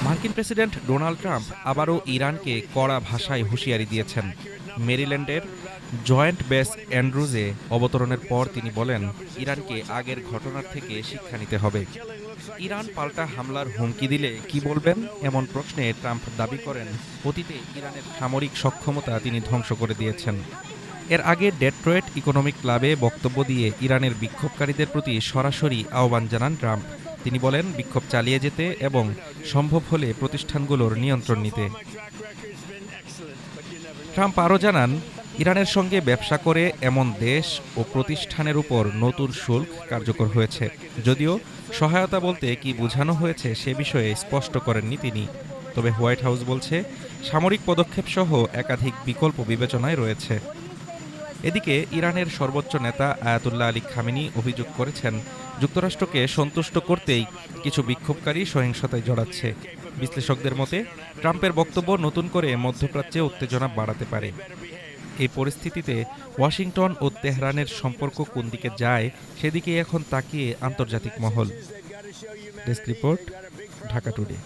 মার্কিন president Donald Trump আবারও ইরানকে কড়া ভাষায় হুঁশিয়ারি দিয়েছেন। মেরিল্যান্ডের জয়েন্ট বেস অ্যান্ড্রুজে অবতরণের পর তিনি বলেন, ইরানকে আগের ঘটনার থেকে শিক্ষা নিতে হবে। ইরান পাল্টা হামলার হুমকি দিলে কি বলবেন, এমন প্রশ্নে ট্রাম্প দাবি করেন, অতীতে ইরানের সামরিক সক্ষমতা তিনি ধ্বংস করে দিয়েছেন। এর আগে ডেট্রয়েট ইকোনমিক ক্লাবে বক্তব্য দিয়ে ইরানের বিক্ষোভকারীদের প্রতি সরাসরি আহ্বান জানান ট্রাম্প। তিনি বলেন, বিক্ষোভ চালিয়ে যেতে এবং সম্ভব হলে প্রতিষ্ঠানগুলোর নিয়ন্ত্রণ নিতে। ট্রাম্প আরও জানান, ইরানের সঙ্গে ব্যবসা করে এমন দেশ ও প্রতিষ্ঠানের উপর নতুন শুল্ক কার্যকর হয়েছে, যদিও সহায়তা বলতে কি বোঝানো হয়েছে সে বিষয়ে স্পষ্ট করেননি তিনি। তবে হোয়াইট হাউস বলছে, সামরিক পদক্ষেপ সহ একাধিক বিকল্প বিবেচনায় রয়েছে। এদিকে ইরানের সর্বোচ্চ নেতা আয়াতুল্লাহ আলী খামেনি অভিযোগ করেছেন, যুক্তরাষ্ট্রকে সন্তুষ্ট করতেই কিছু বিক্ষোভকারী সহিংসতায় জড়াচ্ছে। বিশ্লেষকদের মতে, ট্রাম্পের বক্তব্য নতুন করে মধ্যপ্রাচ্যে উত্তেজনা বাড়াতে পারে। এই পরিস্থিতিতে ওয়াশিংটন ও তেহরানের সম্পর্ক কোন দিকে যায় সেদিকে এখন তাকিয়ে আন্তর্জাতিক মহল। Desk report, Dhaka today.